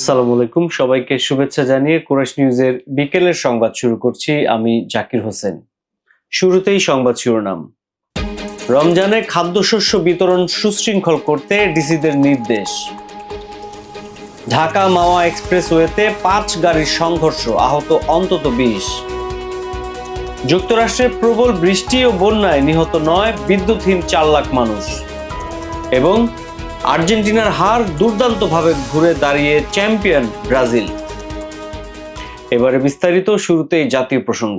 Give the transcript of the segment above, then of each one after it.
আসসালামু আলাইকুম, সবাইকে শুভেচ্ছা জানিয়ে কুরাইশ নিউজের বিকেলের সংবাদ শুরু করছি। আমি জাকির হোসেন। শুরুতেই সংবাদ শিরোনাম। রমজানে খাদ্যশস্য বিতরণ সুশৃঙ্খল করতে ডিসিদের নির্দেশ। ঢাকা মাওয়া এক্সপ্রেসওয়েতে 5 গাড়ির সংঘর্ষ, আহত অন্তত 20। যুক্তরাষ্ট্রে প্রবল বৃষ্টি ও বন্যায় নিহত 9, বিদ্যুৎহীন 4 লাখ মানুষ। এবং আর্জেন্টিনার হার দুর্দান্তভাবে ঘুরে দাঁড়িয়ে চ্যাম্পিয়ন ব্রাজিল। এবারে বিস্তারিত। শুরুতেই জাতীয় প্রসঙ্গ।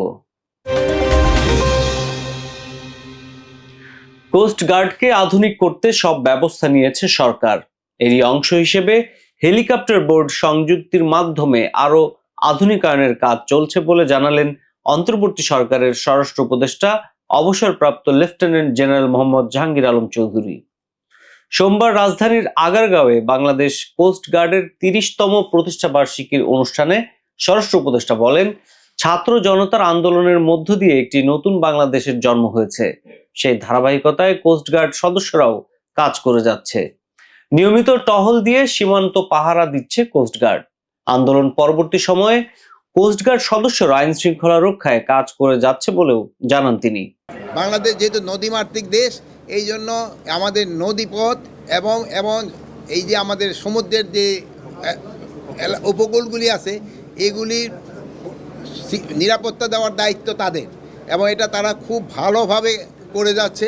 কোস্ট গার্ডকে আধুনিক করতে সব ব্যবস্থা নিয়েছে সরকার। এরই অংশ হিসেবে হেলিকপ্টার বোর্ড সংযুক্তির মাধ্যমে আরো আধুনিকায়নের কাজ চলছে বলে জানালেন অন্তর্বর্তী সরকারের স্বরাষ্ট্র উপদেষ্টা অবসরপ্রাপ্ত লেফটেন্যান্ট জেনারেল মোহাম্মদ জাহাঙ্গীর আলম চৌধুরী। সোমবার রাজধানীর আগারগাঁওয়ে বাংলাদেশ কোস্ট গার্ডের 30তম প্রতিষ্ঠা বার্ষিকীর অনুষ্ঠানে স্বরাষ্ট্র উপদেষ্টা বলেন, ছাত্র জনতার আন্দোলনের মধ্য দিয়ে একটি নতুন বাংলাদেশের জন্ম হয়েছে। সেই ধারাবাহিকতায় কোস্ট গার্ড সদস্যরাও কাজ করে যাচ্ছে। নিয়মিত টহল দিয়ে সীমান্ত পাহারা দিচ্ছে কোস্ট গার্ড। আন্দোলন পরবর্তী সময়ে কোস্ট গার্ড সদস্যরা আইন শৃঙ্খলা রক্ষায় কাজ করে যাচ্ছে বলেও জানান তিনি। বাংলাদেশ যেহেতু নদীমাতৃক দেশ, এই জন্য আমাদের নদীপথ এবং এই যে আমাদের সমুদ্রের যে উপকূলগুলি আছে, এগুলির নিরাপত্তা দেওয়ার দায়িত্ব তাদের, এবং এটা তারা খুব ভালোভাবে করে যাচ্ছে।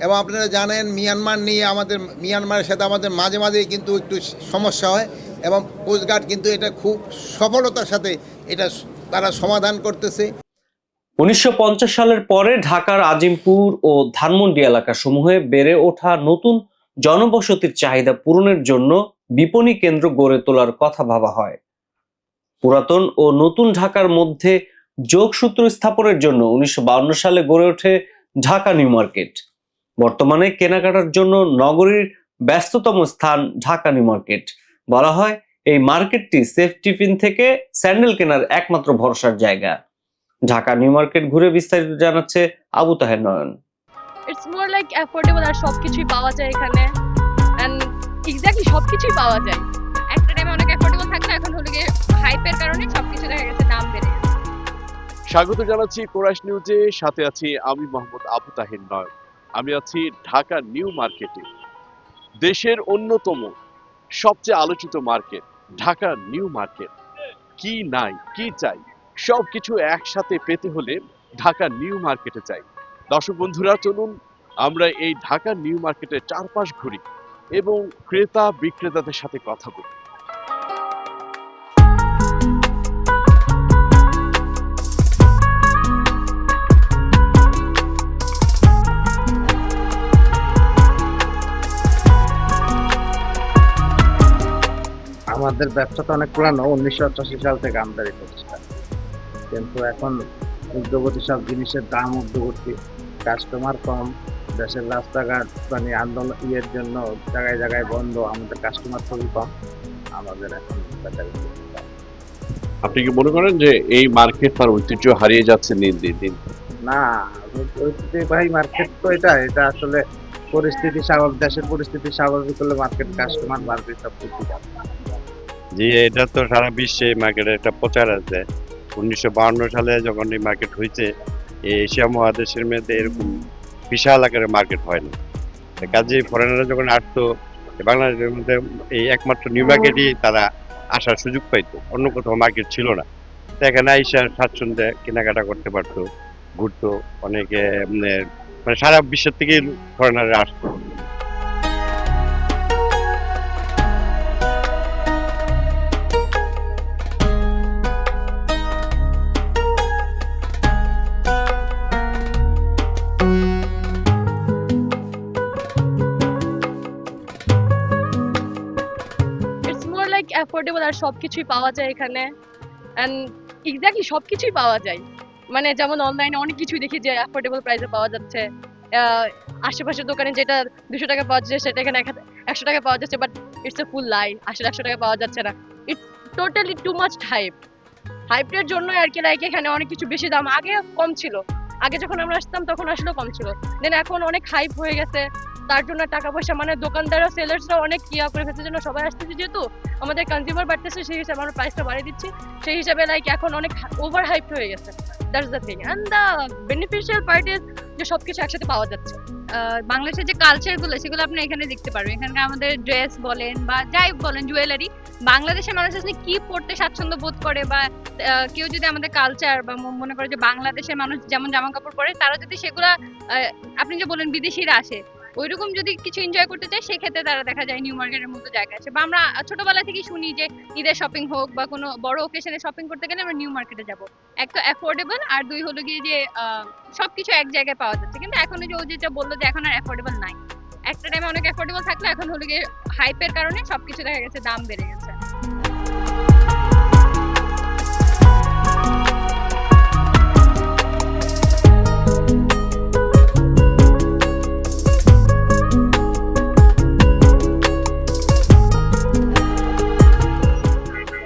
এবং আপনারা জানেন, মিয়ানমারের সাথে আমাদের মাঝে মাঝে কিন্তু একটু সমস্যা হয়, এবং কোস্টগার্ড কিন্তু এটা খুব সফলতার সাথে এটা তারা সমাধান করতেছে। 1950 সালের পরে ঢাকার আজিমপুর ও ধানমন্ডি এলাকাসমূহে বেড়ে ওঠা নতুন জনবসতির চাহিদা পূরণের জন্য বিপণী কেন্দ্র গড়ে তোলার কথা ভাবা হয়। পুরাতন ও নতুন ঢাকার মধ্যে যোগসূত্র স্থাপনের জন্য 1952 সালে গড়ে ওঠে ঢাকা নিউ মার্কেট। বর্তমানে কেনাকাটার জন্য নগরীর ব্যস্ততম স্থান ঢাকা নিউ মার্কেট। বলা হয়, এই মার্কেটটি সেফ টিফিন থেকে স্যান্ডেল কেনার একমাত্র ভরসার জায়গা। ঢাকা নিউ মার্কেট ঘুরে বিস্তারিত জানাচ্ছে আবু তাহের নয়ন। ইটস মোর লাইক অ্যাফোর্ডেবল, আর সবকিছুই পাওয়া যায় এখানে, এন্ড এক্স্যাক্টলি সবকিছুই পাওয়া যায়। একটা টাইমে অনেক অ্যাফোর্ডেবল থাকতো, এখন হলো গিয়ে হাইপের কারণে সবকিছু দেখা গেছে দাম বেড়ে গেছে। স্বাগত জানাচ্ছি কুরাইশ নিউজে, সাথে আছি আমি মোহাম্মদ আবু তাহের নয়ন। আমি আছি ঢাকা নিউ মার্কেটে, দেশের অন্যতম সবচেয়ে আলোচিত মার্কেট ঢাকা নিউ মার্কেট। কি নাই কি চাই সবকিছু একসাথে পেতে হলে ঢাকা নিউ মার্কেটে চাই। দর্শক বন্ধুরা, চলুন আমরা এই ঢাকা নিউ মার্কেটের চারপাশ ঘুরি এবং ক্রেতা বিক্রেতাদের সাথে কথা বলি। আমাদের ব্যবসাটা অনেক পুরানো, 1988 সাল থেকে আমদানি প্রতিষ্ঠান, কিন্তু এখন ঊর্ধ্বগতি সব জিনিসের দাম ঊর্ধ্বগতি, কাস্টমার কম, দেশের রাস্তাঘাট মানে আন্দোলন জন্য জায়গায় জায়গায় বন্ধ, আমাদের কাস্টমার খুবই কম। আমাদের এখন আপনি কি মনে করেন যে এই মার্কেট তার ঐতিহ্য হারিয়ে যাচ্ছে দিন দিন? না, ঐতিহ্যবাহী মার্কেট তো এটা আসলে পরিস্থিতি স্বাভাবিক, দেশের পরিস্থিতি স্বাভাবিক হলে মার্কেট কাস্টমার বাড়বে, সব কিছু যাবে। জি, এটা তো সারা বিশ্বে মার্কেটের একটা প্রচার আছে। 1952 সালে যখন এই মার্কেট হয়েছে, এই এশিয়া মহাদেশের মধ্যে এরকম বিশাল আকারের মার্কেট হয় না। কাজেই ফরেনাররা যখন আসতো বাংলাদেশের মধ্যে এই একমাত্র নিউ মার্কেটই তারা আসার সুযোগ পাইতো, অন্য কোথাও মার্কেট ছিল না। তো এখানে আইসা স্বাচ্ছন্দ্যে কেনাকাটা করতে পারতো, ঘুরতো, অনেকে মানে সারা বিশ্বের থেকেই ফরেনাররা আসতো। অ্যাফোর্ডেবল, আর সবকিছুই পাওয়া যায় এখানে, এন্ড এক্স্যাক্টলি সবকিছুই পাওয়া যায়। মানে যেমন অনলাইনে অনেক কিছুই দেখি যে অ্যাফোর্ডেবল প্রাইসে পাওয়া যাচ্ছে। আশেপাশের দোকানে যেটা 200 টাকা পাওয়া যাচ্ছে সেটা এখানে 100 টাকা পাওয়া যাচ্ছে, বাট ইটস এ ফুল লাই। আসলে 100 টাকা পাওয়া যাচ্ছে না। ইটস টোটালি টু মাচ হাইপের জন্য আর কি। লাইক এখানে অনেক কিছু বেশি দাম, আগে কম ছিল, আগে যখন আমরা আসতাম তখন আসলে কম ছিল, দেন এখন অনেক হাইপ হয়ে গেছে, তার জন্য টাকা পয়সা মানে দোকানদাররা সেলার্সরা অনেক ইয়া করে ফেলছে, জন্য সবাই আসতেছে, যেহেতু আমাদের কনজিউমার বাড়তেছে সেই হিসাবে আমরা প্রাইসটা বাড়িয়ে দিচ্ছি, সেই হিসাবে লাইক এখন অনেক ওভার হাইপ হয়ে গেছে। That's the thing and the beneficial part is যে সবকিছু একসাথে পাওয়া যাচ্ছে। বাংলাদেশের যে কালচারগুলো সেগুলো আপনি এখানে দেখতে পারবেন। এখানকার আমাদের ড্রেস বলেন বা যাই বলেন, জুয়েলারি, বাংলাদেশের মানুষ আসলে কি পড়তে স্বাচ্ছন্দ্য বোধ করে, বা কেউ যদি আমাদের কালচার বা মনে করে যে বাংলাদেশের মানুষ যেমন জামা কাপড় পরে, তারা যদি সেগুলা আপনি যে বলেন বিদেশিরা আসে, ওইরকম যদি কিছু এনজয় করতে চায়, সেক্ষেত্রে তারা দেখা যায় নিউ মার্কেটের মতো জায়গায় আসে। বা আমরা ছোটবেলা থেকে শুনি যে ঈদের শপিং হোক বা কোনো বড় ওকেশনে শপিং করতে গেলে আমরা নিউ মার্কেটে যাব। এক তো অ্যাফোর্ডেবল, আর দুই হলো গিয়ে যে সবকিছু এক জায়গায় পাওয়া যাচ্ছে। কিন্তু এখন ওই যে ও যেটা বললো যে এখন আর অ্যাফোর্ডেবল নাই, একটা টাইমে অনেক অ্যাফোর্ডেবল থাকলে এখন হলো গিয়ে হাইপের কারণে সবকিছু দেখা গেছে দাম বেড়ে গেছে।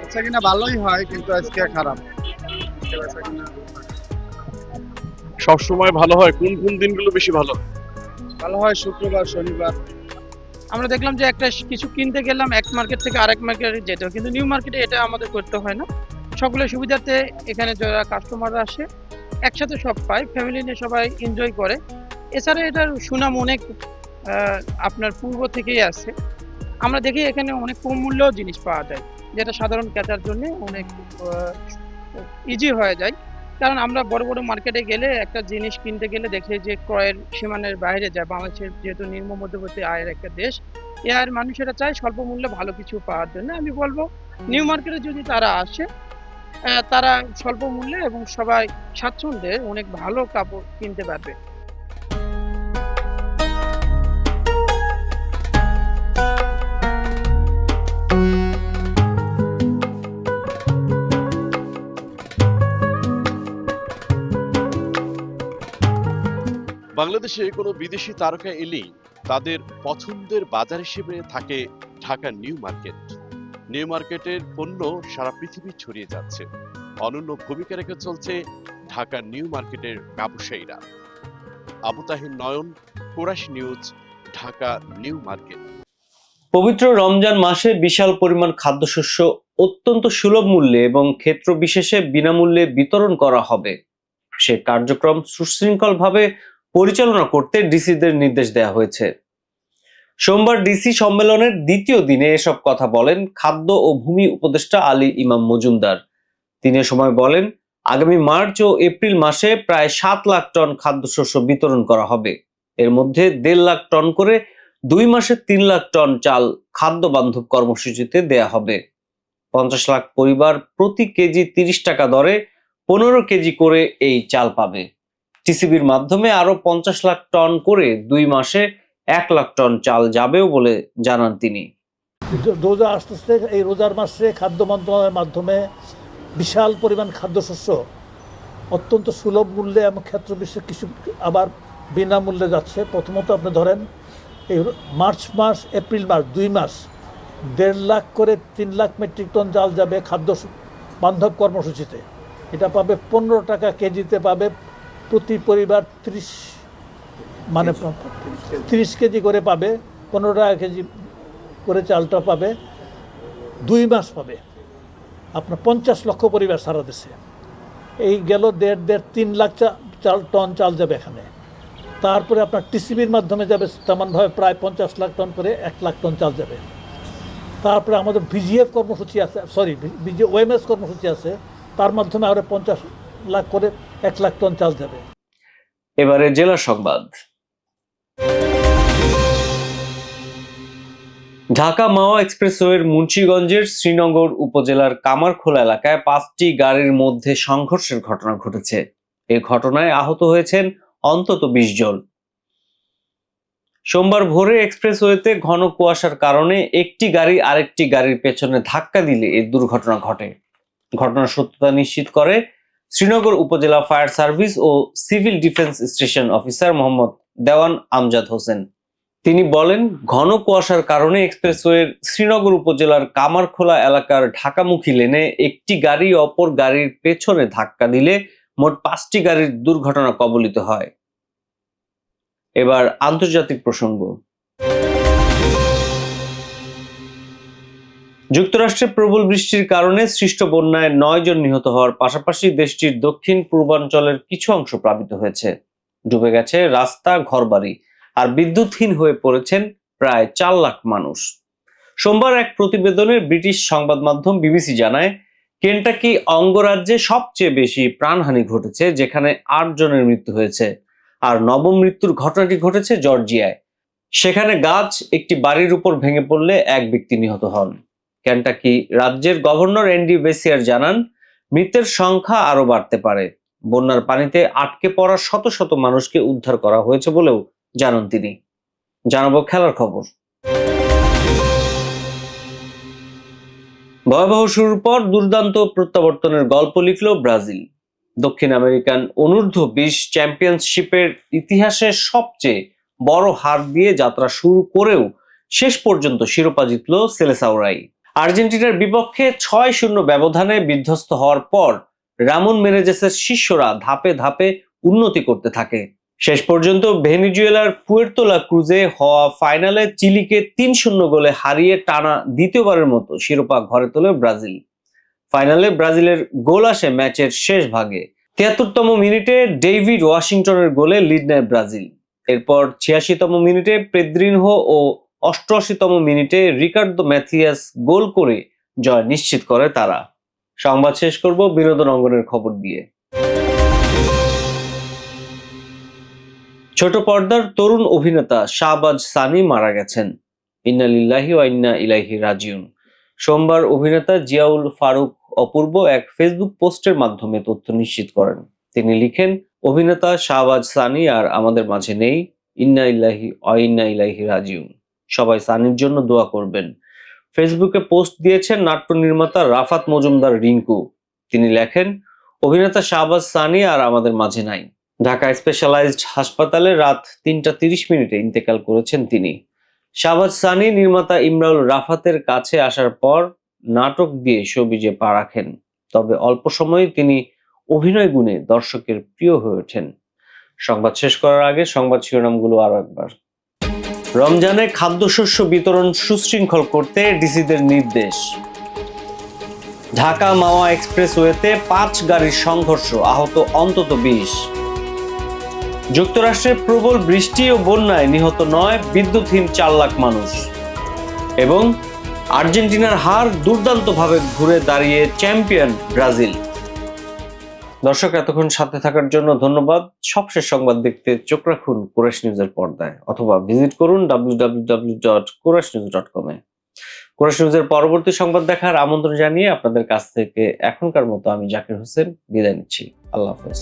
আচ্ছা কিনা ভালোই হয়, কিন্তু আজকে খারাপ। সবসময় ভালো হয়? কোন কোন দিনগুলো বেশি ভালো? ভালো হয় শুক্রবার, শনিবার। আমরা দেখলাম যে একটা কিছু কিনতে গেলাম এক মার্কেট থেকে আরেক মার্কেটে যেতে হয়, কিন্তু নিউ মার্কেটে এটা আমাদের করতে হয় না। সকলের সুবিধাতে এখানে যারা কাস্টমাররা আসে একসাথে সব পায়, ফ্যামিলি নিয়ে সবাই এনজয় করে। এছাড়া এটার সুনাম অনেক আপনার পূর্ব থেকেই আছে। আমরা দেখি এখানে অনেক কম মূল্যেও জিনিস পাওয়া যায়, যেটা সাধারণ ক্রেতার জন্য অনেক ইজি হয়ে যায়। কারণ আমরা বড় বড় মার্কেটে গেলে একটা জিনিস কিনতে গেলে দেখি যে ক্রয়ের সীমানার বাইরে যায়। বাংলাদেশের যেহেতু নিম্ন মধ্যবর্তী আয়ের একটা দেশ, এ আয়ের মানুষেরা চায় স্বল্প মূল্যে ভালো কিছু পাওয়ার জন্য। আমি বলবো নিউ মার্কেটে যদি তারা আসে, তারা স্বল্প মূল্যে এবং সবাই স্বাচ্ছন্দ্যে অনেক ভালো কাপড় কিনতে পারবে। বাংলাদেশে কোনো বিদেশি তারকা এলেই তাদের পছন্দের বাজার হিসেবে থাকে ঢাকা নিউ মার্কেট। নিউ মার্কেটের পণ্য সারা পৃথিবী ছড়িয়ে যাচ্ছে। অনন্য ভূমিকা রেখে চলছে ঢাকা নিউ মার্কেটের ব্যবসায়ীরা। Abu Tahir Nayan, Chorus News, Dhaka new market. পবিত্র রমজান মাসে বিশাল পরিমাণ খাদ্যশস্য অত্যন্ত সুলভ মূল্যে এবং ক্ষেত্র বিশেষে বিনামূল্যে বিতরণ করা হবে। সে কার্যক্রম সুশৃঙ্খলভাবে পরিচালনা করতে ডিসিদের নির্দেশ দেওয়া হয়েছে। সোমবার ডিসি সম্মেলনের দ্বিতীয় দিনে এসব কথা বলেন খাদ্য ও ভূমি উপদেষ্টা আলী ইমাম মজুমদার। তিনি সময় বলেন, আগামী মার্চ ও এপ্রিল মাসে প্রায় 7 লাখ টন খাদ্যশস্য বিতরণ করা হবে। এর মধ্যে 1.5 লাখ টন করে 2 মাসে 3 লাখ টন চাল খাদ্য বান্ধব কর্মসূচিতে দেয়া হবে। 50 লাখ পরিবার প্রতি কেজি 30 টাকা দরে 15 কেজি করে এই চাল পাবে। টিসিবির মাধ্যমে আরো 50 লাখ টন করে 2 মাসে 1 লাখ টন চাল যাবেও বলে জানান তিনি। রোজা আসতেছে, এই রোজার মাসে খাদ্য মন্ত্রণালয়ের মাধ্যমে বিশাল পরিমাণ খাদ্যশস্য অত্যন্ত সুলভ মূল্যে এবং ক্ষেত্র বিশেষে কিছু আবার বিনামূল্যে যাচ্ছে। প্রথমত আপনি ধরেন এই মার্চ মাস, এপ্রিল মাস 2 মাস 1.5 লাখ করে 3 লাখ মেট্রিক টন চাল যাবে খাদ্য বান্ধব কর্মসূচিতে। এটা পাবে 15 টাকা কেজিতে পাবে প্রতি পরিবার 30 কেজি করে পাবে, 15 টাকা কেজি করে চালটা পাবে। 2 মাস পাবে আপনার 50 লক্ষ পরিবার সারা দেশে। এই গেল 3 লাখ টন চাল যাবে এখানে। তারপরে আপনার টিসিবির মাধ্যমে যাবে তেমনভাবে প্রায় 50 লাখ টন করে 1 লাখ টন চাল যাবে। তারপরে আমাদের ভিজিএফ কর্মসূচি আছে, ওএমএস কর্মসূচি আছে, তার মাধ্যমে আরো 50 লাখ করে 1 লাখ টন চাল যাবে। এবারে জেলা সংবাদ। ঢাকা মাওয়া এক্সপ্রেসওয়ের মুন্সিগঞ্জের শ্রীনগর উপজেলার কামারখোলা এলাকায় 5টি গাড়ির মধ্যে সংঘর্ষের ঘটনা ঘটেছে। এই ঘটনায় আহত হয়েছেন অন্তত 20 জন। সোমবার ভোরে এক্সপ্রেসওয়েতে ঘন কুয়াশার কারণে একটি গাড়ি আরেকটি গাড়ির পেছনে ধাক্কা দিলে এই দুর্ঘটনা ঘটে। ঘটনার সত্যতা নিশ্চিত করে শ্রীনগর উপজেলা ফায়ার সার্ভিস ও civil defence station officer Mohammad Dewan Amjad Hossain. তিনি বলেন, ঘন কুয়াশার কারণে এক্সপ্রেসওয়ের শ্রীনগর উপজেলার কামারখোলা এলাকার ঢাকামুখী লেনে একটি গাড়ি অপর গাড়ির পেছনে ধাক্কা দিলে মোট 5টি গাড়ির দুর্ঘটনা কবলিত হয়। এবার আন্তর্জাতিক প্রসঙ্গ। যুক্তরাষ্ট্রে প্রবল বৃষ্টির কারণে সৃষ্ট বন্যায় 9 জন নিহত হওয়ার পাশাপাশি দেশটির দক্ষিণ পূর্বাঞ্চলের কিছু অংশ প্লাবিত হয়েছে। ডুবে গেছে রাস্তা, ঘরবাড়ি আর বিদ্যুৎহীন হয়ে পড়েছেন প্রায় 4 লাখ মানুষ। সোমবার এক প্রতিবেদনে ব্রিটিশ সংবাদ মাধ্যম বিবিসি জানায়, কেন্টাকি অঙ্গরাজ্যে সবচেয়ে বেশি প্রাণহানি ঘটেছে, যেখানে 8 জনের মৃত্যু হয়েছে। আর নবম মৃত্যুর ঘটনাটি ঘটেছে জর্জিয়ায়। সেখানে গাছ একটি বাড়ির উপর ভেঙে পড়লে এক ব্যক্তি নিহত হন। কেন্টাকি রাজ্যের গভর্নর অ্যান্ডি বেসিয়ার জানান, মৃতের সংখ্যা আরো বাড়তে পারে। বন্যার পানিতে আটকে পড়া শত শত মানুষকে উদ্ধার করা হয়েছে বলেও জানান তিনি। জানাবো খেলার খবর। ভয়াবহ শুরুর পর দুর্দান্ত প্রত্যাবর্তনের গল্প লিখল ব্রাজিল। দক্ষিণ আমেরিকান অনূর্ধ্ব 20 চ্যাম্পিয়নশিপের ইতিহাসে সবচেয়ে বড় হার দিয়ে যাত্রা শুরু করেও শেষ পর্যন্ত শিরোপা জিতল সেলেসাওরাই। আর্জেন্টিনার বিপক্ষে 6-0 ব্যবধানে বিধ্বস্ত হওয়ার পর রামন মেনেজেসের শিষ্যরা ধাপে ধাপে উন্নতি করতে থাকে। শেষ পর্যন্ত ভেনেজুয়েলার পুয়ের্তো লা ক্রুজে হওয়া ফাইনালে চিলিকে 3-0 গোলে হারিয়ে টানা দ্বিতীয়বারের মতো শিরোপা ঘরে তোলে ব্রাজিল। ফাইনালে ব্রাজিলের গোল আসে ম্যাচের শেষ ভাগে। 73তম মিনিটে ডেভিড ওয়াশিংটনের গোলে লিড নেয় ব্রাজিল। এরপর 86তম মিনিটে পেদ্রিনহো ও 88তম মিনিটে রিকার্দো ম্যাথিয়াস গোল করে জয় নিশ্চিত করে তারা। সংবাদ শেষ করব বিনোদন অঙ্গনের খবর দিয়ে। ছোট পর্দার তরুণ অভিনেতা শাহবাজ সানি মারা গেছেন। ইন্না লিল্লাহি ওয়া ইন্না ইলাইহি রাজিউন। সোমবার অভিনেতা জিয়াউল ফারুক অপূর্ব এক ফেসবুক পোস্টের মাধ্যমে তথ্য নিশ্চিত করেন। তিনি লিখেন, অভিনেতা শাহবাজ সানি আর আমাদের মাঝে নেই। ইন্না লিল্লাহি ওয়া ইন্না ইলাইহি রাজিউন। সবাই সানির জন্য দোয়া করবেন। ফেসবুকে পোস্ট দিয়েছেন নাট্য নির্মাতা রাফাত মজুমদার রিঙ্কু। তিনি লেখেন, অভিনেতা শাহবাজ সানি আর আমাদের মাঝে নাই। ঢাকা স্পেশালাইজড হাসপাতালে রাত 3:30 ইন্তেকাল করেছেন তিনি। শাহবাজ সানি নির্মাতা ইমরাউল রাফাতের কাছে আসার পর নাটক দিয়ে শোবিজে পা রাখেন। তবে অল্প সময়ে তিনি অভিনয় গুণে দর্শকের প্রিয় হয়ে ওঠেন। সংবাদ শেষ করার আগে সংবাদ শিরোনামগুলো আরো একবার। রমজানে খাদ্যশস্য বিতরণ সুশৃঙ্খল করতে ডিসিদের নির্দেশ। ঢাকা মাওয়া এক্সপ্রেসওয়েতে 5 গাড়ির সংঘর্ষ, আহত অন্তত 20। যুক্তরাষ্ট্রে প্রবল বৃষ্টি ও বন্যায় নিহত 9, বিদ্যুৎহীন 4 লাখ মানুষ। এবং আর্জেন্টিনার হার, দুর্দান্তভাবে ঘুরে দাঁড়িয়ে চ্যাম্পিয়ন ব্রাজিল। দর্শক, এতক্ষণ সাথে থাকার জন্য ধন্যবাদ। সবশেষ সংবাদ দেখতে চোখ রাখুন কুরাইশ নিউজের পর্দায় অথবা ভিজিট করুন www.kurashnews.com এ। কুরাইশ নিউজের পরবর্তী সংবাদ দেখার আমন্ত্রণ জানিয়ে আপনাদের কাছ থেকে এখনকার মতো আমি জাকির হোসেন বিদায় নিচ্ছি। আল্লাহ হাফেজ।